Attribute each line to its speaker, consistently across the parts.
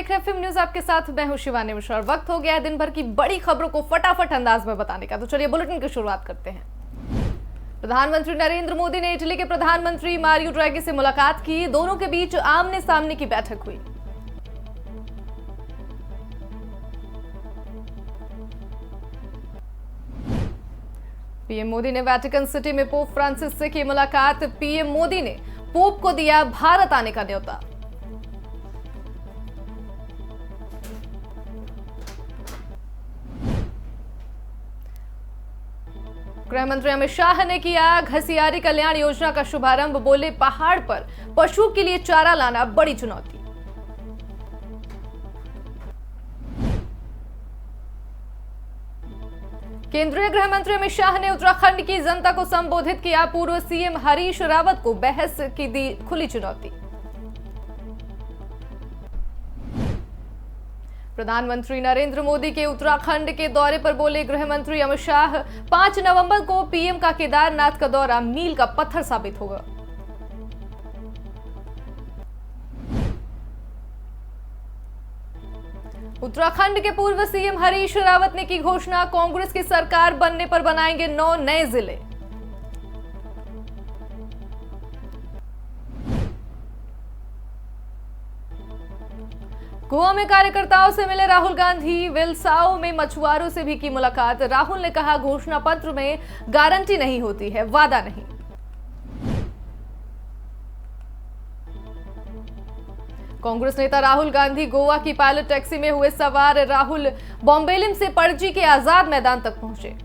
Speaker 1: देख रहे हैं फिल्म न्यूज, आपके साथ मैं हूं शिवानी मिश्रा। वक्त हो गया है दिन भर की बड़ी खबरों को फटाफट अंदाज में बताने का, तो चलिए बुलेटिन की शुरुआत करते हैं। प्रधानमंत्री नरेंद्र मोदी ने इटली के प्रधानमंत्री मारियो ड्रैगी से मुलाकात की। दोनों के बीच आमने सामने की बैठक हुई। पीएम मोदी ने वेटिकन सिटी में पोप फ्रांसिस से की मुलाकात। पीएम मोदी ने पोप को दिया भारत आने का न्योता। गृह मंत्री अमित शाह ने किया घसियारी कल्याण योजना का शुभारंभ। बोले, पहाड़ पर पशुओं के लिए चारा लाना बड़ी चुनौती। केंद्रीय गृह मंत्री अमित शाह ने उत्तराखंड की जनता को संबोधित किया। पूर्व सीएम हरीश रावत को बहस की दी खुली चुनौती। प्रधानमंत्री नरेंद्र मोदी के उत्तराखंड के दौरे पर बोले गृह मंत्री अमित शाह, 5 नवंबर को पीएम का केदारनाथ का दौरा मील का पत्थर साबित होगा। उत्तराखंड के पूर्व सीएम हरीश रावत ने की घोषणा। कांग्रेस की सरकार बनने पर बनाएंगे 9 नए जिले। गोवा में कार्यकर्ताओं से मिले राहुल गांधी। वेलसाओ में मछुआरों से भी की मुलाकात। राहुल ने कहा, घोषणा पत्र में गारंटी नहीं होती है, वादा नहीं। कांग्रेस नेता राहुल गांधी गोवा की पायलट टैक्सी में हुए सवार। राहुल बॉम्बेलिम से पणजी के आजाद मैदान तक पहुंचे।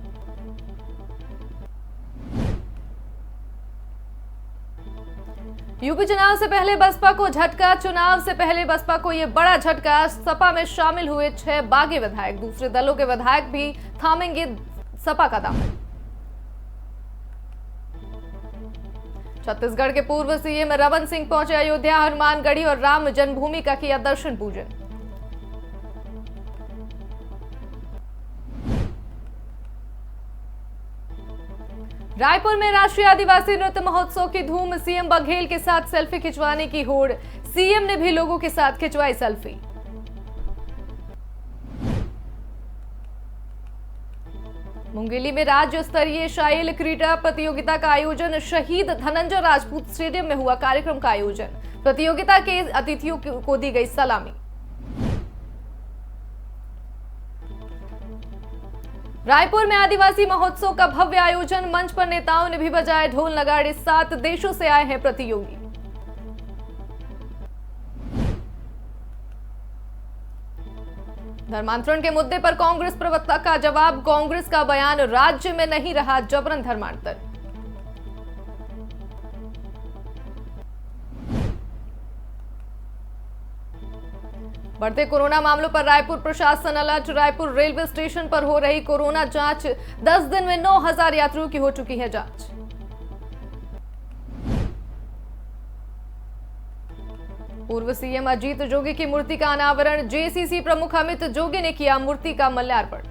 Speaker 1: यूपी चुनाव से पहले बसपा को झटका। चुनाव से पहले बसपा को यह बड़ा झटका। सपा में शामिल हुए 6 बागी विधायक। दूसरे दलों के विधायक भी थामेंगे सपा का दामन। छत्तीसगढ़ के पूर्व सीएम रमन सिंह पहुंचे अयोध्या। हनुमानगढ़ी और राम जन्मभूमि का किया दर्शन पूजन। रायपुर में राष्ट्रीय आदिवासी नृत्य महोत्सव की धूम। सीएम बघेल के साथ सेल्फी खिंचवाने की होड़। सीएम ने भी लोगों के साथ खिंचवाई सेल्फी। मुंगेली में राज्य स्तरीय शाइल क्रीडा प्रतियोगिता का आयोजन। शहीद धनंजय राजपूत स्टेडियम में हुआ कार्यक्रम का आयोजन। प्रतियोगिता के अतिथियों को दी गई सलामी। रायपुर में आदिवासी महोत्सव का भव्य आयोजन। मंच पर नेताओं ने भी बजाए ढोल नगाड़े। 7 देशों से आए हैं प्रतियोगी। धर्मांतरण के मुद्दे पर कांग्रेस प्रवक्ता का जवाब। कांग्रेस का बयान, राज्य में नहीं रहा जबरन धर्मांतरण। बढ़ते कोरोना मामलों पर रायपुर प्रशासन अलर्ट। रायपुर रेलवे स्टेशन पर हो रही कोरोना जांच। 10 दिन में 9000 यात्रियों की हो चुकी है जांच। पूर्व सीएम अजीत जोगी की मूर्ति का अनावरण। जेसीसी प्रमुख अमित जोगी ने किया मूर्ति का माल्यार्पण।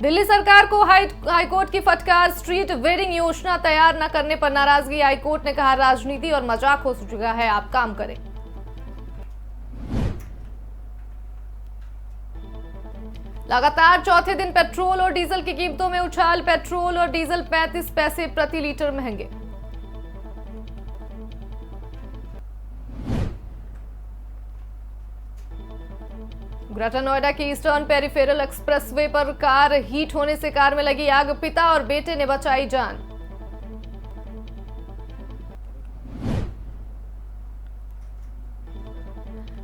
Speaker 1: दिल्ली सरकार को हाईकोर्ट की फटकार। स्ट्रीट वेडिंग योजना तैयार न करने पर नाराजगी। हाईकोर्ट ने कहा, राजनीति और मजाक हो चुका है, आप काम करें। लगातार चौथे दिन पेट्रोल और डीजल की कीमतों में उछाल। पेट्रोल और डीजल 35 पैसे प्रति लीटर महंगे। ग्रेटर नोएडा की ईस्टर्न पेरिफेरल एक्सप्रेसवे पर कार हीट होने से कार में लगी आग। पिता और बेटे ने बचाई जान।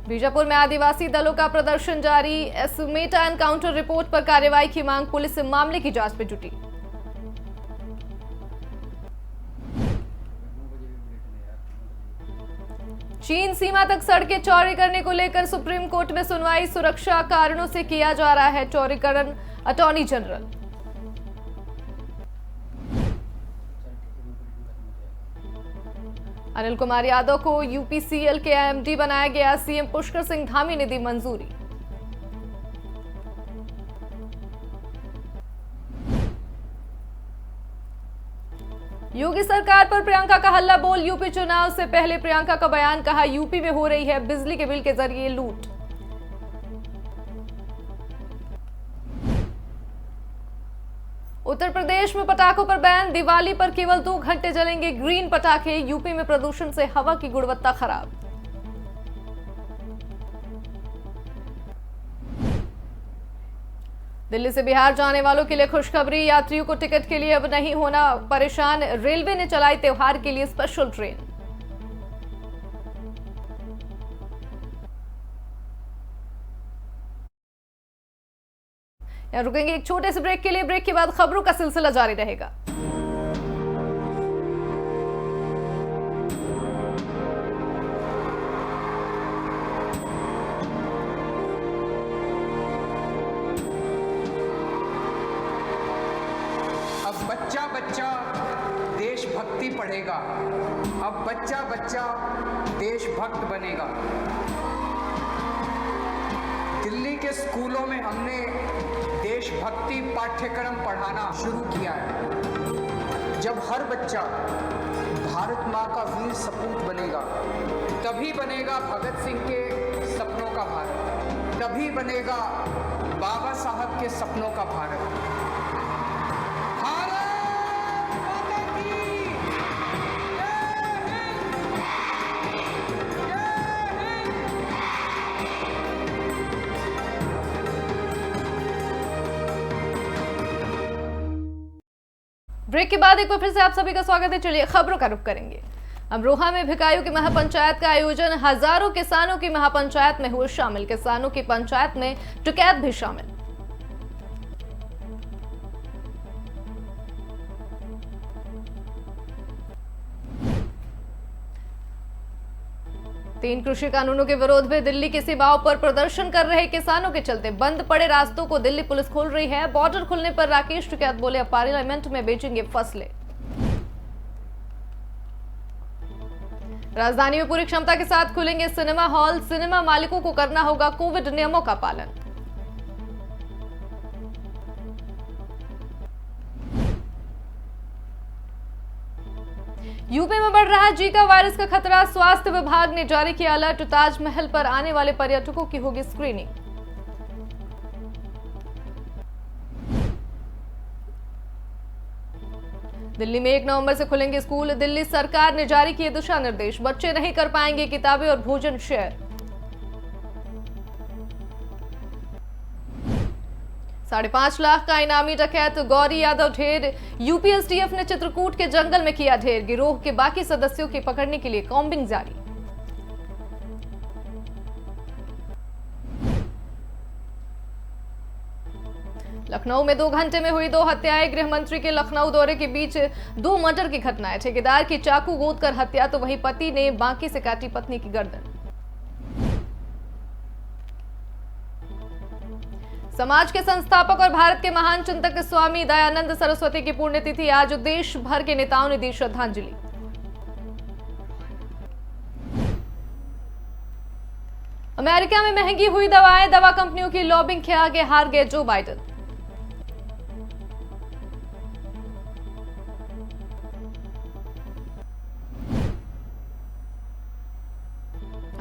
Speaker 1: बीजापुर में आदिवासी दलों का प्रदर्शन जारी। एसमेटा एनकाउंटर रिपोर्ट पर कार्रवाई की मांग। पुलिस मामले की जांच में जुटी। चीन सीमा तक सड़कें चौड़ी करने को लेकर सुप्रीम कोर्ट में सुनवाई। सुरक्षा कारणों से किया जा रहा है चौड़ीकरण। Attorney general. अनिल कुमार यादव को यूपीसीएल के एमडी बनाया गया। सीएम पुष्कर सिंह धामी ने दी मंजूरी। योगी सरकार पर प्रियंका का हल्ला बोल। यूपी चुनाव से पहले प्रियंका का बयान, कहा यूपी में हो रही है बिजली के बिल के जरिए लूट। उत्तर प्रदेश में पटाखों पर बैन, दिवाली पर केवल 2 घंटे जलेंगे ग्रीन पटाखे। यूपी में प्रदूषण से हवा की गुणवत्ता खराब। दिल्ली से बिहार जाने वालों के लिए खुशखबरी, यात्रियों को टिकट के लिए अब नहीं होना परेशान। रेलवे ने चलाई त्योहार के लिए स्पेशल ट्रेन। यहां रुकेंगे एक छोटे से ब्रेक के लिए। ब्रेक के बाद खबरों का सिलसिला जारी रहेगा।
Speaker 2: बच्चा बच्चा देशभक्ति पढ़ेगा, अब बच्चा बच्चा देशभक्त बनेगा। दिल्ली के स्कूलों में हमने देशभक्ति पाठ्यक्रम पढ़ाना शुरू किया है। जब हर बच्चा भारत माँ का वीर सपूत बनेगा, तभी बनेगा भगत सिंह के सपनों का भारत, तभी बनेगा बाबा साहब के सपनों का भारत।
Speaker 1: ब्रेक के बाद एक बार फिर से आप सभी का स्वागत है। चलिए खबरों का रुख करेंगे। अमरोहा में भिकारियों की महापंचायत का आयोजन, हजारों किसानों की महापंचायत में हुए शामिल। किसानों की पंचायत में टुकैत भी शामिल। तीन कृषि कानूनों के विरोध में दिल्ली की सीमाओं पर प्रदर्शन कर रहे किसानों के चलते बंद पड़े रास्तों को दिल्ली पुलिस खोल रही है। बॉर्डर खुलने पर राकेश टिकैत बोले, अब पार्लियामेंट में बेचेंगे फसलें। राजधानी में पूरी क्षमता के साथ खुलेंगे सिनेमा हॉल। सिनेमा मालिकों को करना होगा कोविड नियमों का पालन। यूपी में बढ़ रहा जीका वायरस का खतरा, स्वास्थ्य विभाग ने जारी किया अलर्ट। ताजमहल पर आने वाले पर्यटकों की होगी स्क्रीनिंग। दिल्ली में 1 नवंबर से खुलेंगे स्कूल। दिल्ली सरकार ने जारी किए दिशा निर्देश, बच्चे नहीं कर पाएंगे किताबें और भोजन शेयर। 5.5 लाख का इनामी डकैत गौरी यादव ढेर। यूपी एसटीएफ ने चित्रकूट के जंगल में किया ढेर। गिरोह के बाकी सदस्यों की पकड़ने के लिए कॉम्बिंग जारी। लखनऊ में 2 घंटे में हुई 2 हत्याएं। गृह मंत्री के लखनऊ दौरे के बीच 2 मर्डर की घटनाएं। ठेकेदार की चाकू गोद कर हत्या, तो वहीं पति ने बाकी से काटी पत्नी की गर्दन। समाज के संस्थापक और भारत के महान चिंतक स्वामी दयानंद सरस्वती की पुण्यतिथि आज। देश भर के नेताओं ने दी श्रद्धांजलि। अमेरिका में महंगी हुई दवाएं, दवा कंपनियों की लॉबिंग के आगे हार गए जो बाइडेन।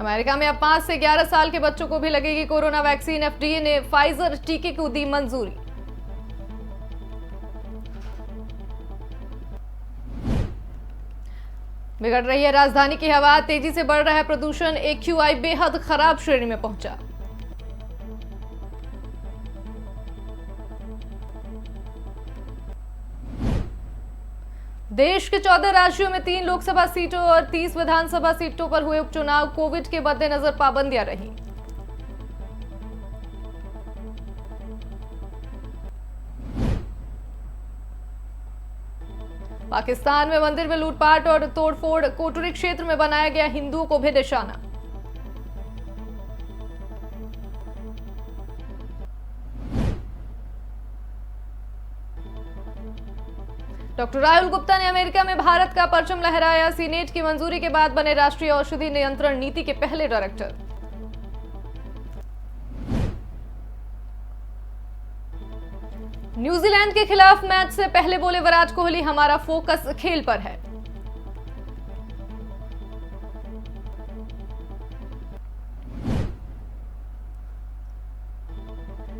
Speaker 1: अमेरिका में अब 5 से 11 साल के बच्चों को भी लगेगी कोरोना वैक्सीन। एफडीए ने फाइजर टीके को दी मंजूरी। बिगड़ रही है राजधानी की हवा, तेजी से बढ़ रहा है प्रदूषण। एक्यूआई बेहद खराब श्रेणी में पहुंचा। देश के 14 राज्यों में 3 लोकसभा सीटों और 30 विधानसभा सीटों पर हुए उपचुनाव। कोविड के मद्देनजर पाबंदियां रही। पाकिस्तान में मंदिर में लूटपाट और तोड़फोड़। कोटरी क्षेत्र में बनाया गया हिंदुओं को भी निशाना। डॉक्टर राहुल गुप्ता ने अमेरिका में भारत का परचम लहराया। सीनेट की मंजूरी के बाद बने राष्ट्रीय औषधि नियंत्रण नीति के पहले डायरेक्टर। न्यूजीलैंड के खिलाफ मैच से पहले बोले विराट कोहली, हमारा फोकस खेल पर है।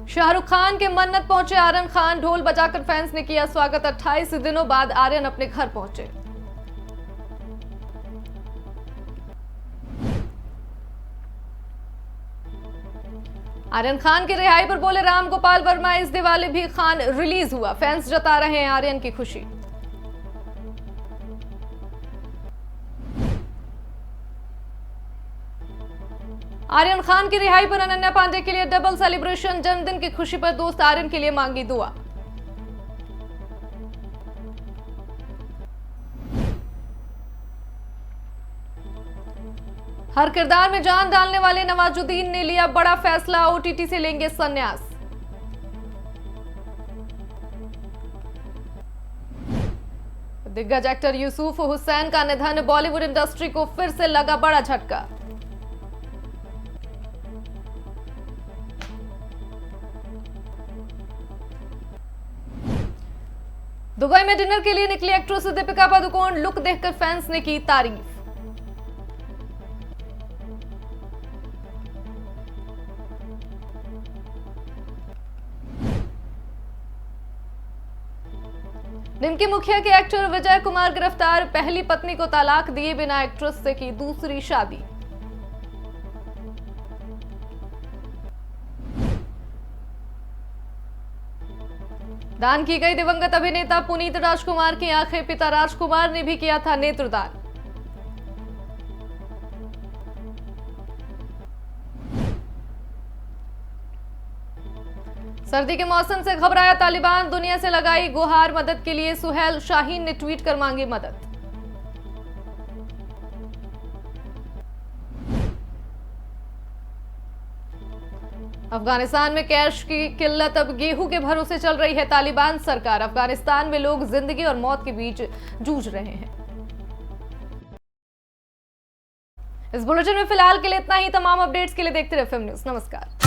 Speaker 1: शाहरुख खान के मन्नत पहुंचे आर्यन खान, ढोल बजाकर फैंस ने किया स्वागत। 28 दिनों बाद आर्यन अपने घर पहुंचे। आर्यन खान की रिहाई पर बोले राम गोपाल वर्मा, इस दिवाली भी खान रिलीज हुआ, फैंस जता रहे हैं आर्यन की खुशी। आर्यन खान की रिहाई पर अनन्या पांडे के लिए डबल सेलिब्रेशन, जन्मदिन की खुशी पर दोस्त आर्यन के लिए मांगी दुआ। हर किरदार में जान डालने वाले नवाजुद्दीन ने लिया बड़ा फैसला, ओटीटी से लेंगे संन्यास। दिग्गज एक्टर यूसुफ हुसैन का निधन, बॉलीवुड इंडस्ट्री को फिर से लगा बड़ा झटका। दुबई में डिनर के लिए निकली एक्ट्रेस दीपिका पादुकोण, लुक देखकर फैंस ने की तारीफ। निमकी मुखिया के एक्टर विजय कुमार गिरफ्तार, पहली पत्नी को तलाक दिए बिना एक्ट्रेस से की दूसरी शादी। दान की गई दिवंगत अभिनेता पुनीत राजकुमार की आंखें, पिता राजकुमार ने भी किया था नेत्रदान। सर्दी के मौसम से घबराया तालिबान, दुनिया से लगाई गुहार मदद के लिए, सुहेल शाहीन ने ट्वीट कर मांगी मदद। अफगानिस्तान में कैश की किल्लत, अब गेहूं के भरोसे चल रही है तालिबान सरकार। अफगानिस्तान में लोग जिंदगी और मौत के बीच जूझ रहे हैं। इस बुलेटिन में फिलहाल के लिए इतना ही। तमाम अपडेट्स के लिए देखते रहिए FM न्यूज़। नमस्कार।